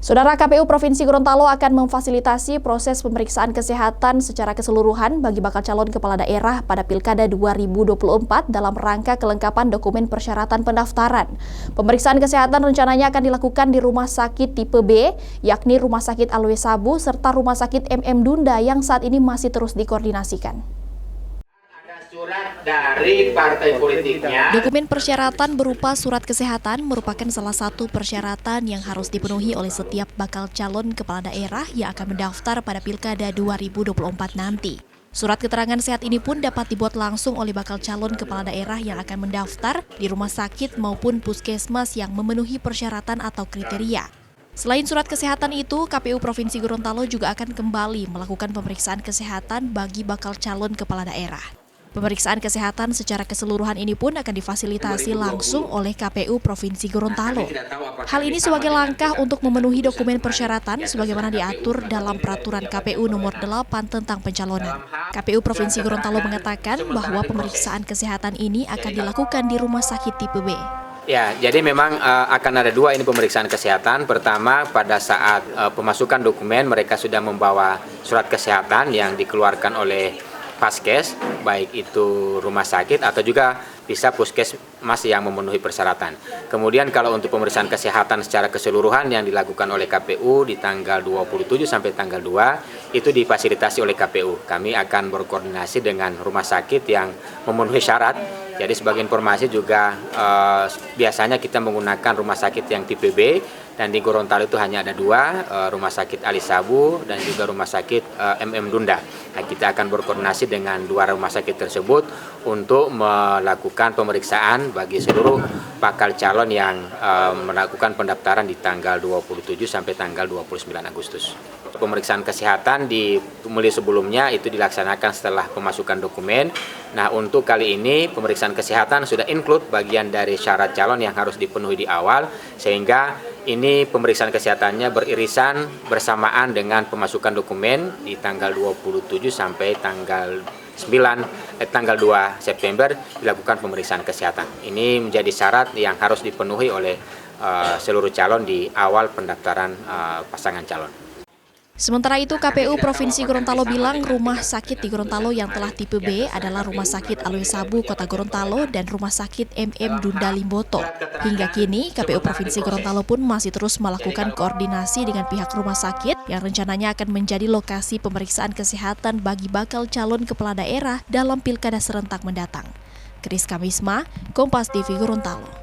Saudara, KPU Provinsi Gorontalo akan memfasilitasi proses pemeriksaan kesehatan secara keseluruhan bagi bakal calon kepala daerah pada Pilkada 2024 dalam rangka kelengkapan dokumen persyaratan pendaftaran. Pemeriksaan kesehatan rencananya akan dilakukan di rumah sakit tipe B, yakni Rumah Sakit Alwe Sabu serta Rumah Sakit MM Dunda yang saat ini masih terus dikoordinasikan. Surat dari partai politiknya. Dokumen persyaratan berupa surat kesehatan merupakan salah satu persyaratan yang harus dipenuhi oleh setiap bakal calon kepala daerah yang akan mendaftar pada Pilkada 2024 nanti. Surat keterangan sehat ini pun dapat dibuat langsung oleh bakal calon kepala daerah yang akan mendaftar di rumah sakit maupun puskesmas yang memenuhi persyaratan atau kriteria. Selain surat kesehatan itu, KPU Provinsi Gorontalo juga akan kembali melakukan pemeriksaan kesehatan bagi bakal calon kepala daerah. Pemeriksaan kesehatan secara keseluruhan ini pun akan difasilitasi langsung oleh KPU Provinsi Gorontalo. Hal ini sebagai langkah untuk memenuhi dokumen persyaratan sebagaimana diatur dalam Peraturan KPU Nomor 8 tentang pencalonan. KPU Provinsi Gorontalo mengatakan bahwa pemeriksaan kesehatan ini akan dilakukan di Rumah Sakit Tipe B. Ya, jadi memang akan ada dua ini pemeriksaan kesehatan. Pertama, pada saat pemasukan dokumen mereka sudah membawa surat kesehatan yang dikeluarkan oleh Paskes, baik itu rumah sakit atau juga bisa puskesmas yang memenuhi persyaratan. Kemudian kalau untuk pemeriksaan kesehatan secara keseluruhan yang dilakukan oleh KPU di tanggal 27 sampai tanggal 2 itu difasilitasi oleh KPU. Kami akan berkoordinasi dengan rumah sakit yang memenuhi syarat. Jadi sebagai informasi juga biasanya kita menggunakan rumah sakit yang tipe B, dan di Gorontalo itu hanya ada dua, Rumah Sakit Alwe Sabu dan juga Rumah Sakit MM Dunda. Nah, kita akan berkoordinasi dengan dua rumah sakit tersebut untuk melakukan pemeriksaan bagi seluruh bakal calon yang melakukan pendaftaran di tanggal 27 sampai tanggal 29 Agustus. Pemeriksaan kesehatan di mulai sebelumnya itu dilaksanakan setelah pemasukan dokumen. Nah, untuk kali ini pemeriksaan kesehatan sudah include bagian dari syarat calon yang harus dipenuhi di awal, sehingga ini pemeriksaan kesehatannya beririsan bersamaan dengan pemasukan dokumen di tanggal 27 sampai tanggal 2 September dilakukan pemeriksaan kesehatan. Ini menjadi syarat yang harus dipenuhi oleh seluruh calon di awal pendaftaran pasangan calon. Sementara itu, KPU Provinsi Gorontalo bilang rumah sakit di Gorontalo yang telah tipe B adalah Rumah Sakit Alwe Sabu Kota Gorontalo dan Rumah Sakit MM Dunda Limboto. Hingga kini, KPU Provinsi Gorontalo pun masih terus melakukan koordinasi dengan pihak rumah sakit yang rencananya akan menjadi lokasi pemeriksaan kesehatan bagi bakal calon kepala daerah dalam Pilkada serentak mendatang. Kris Kamisma, Kompas TV Gorontalo.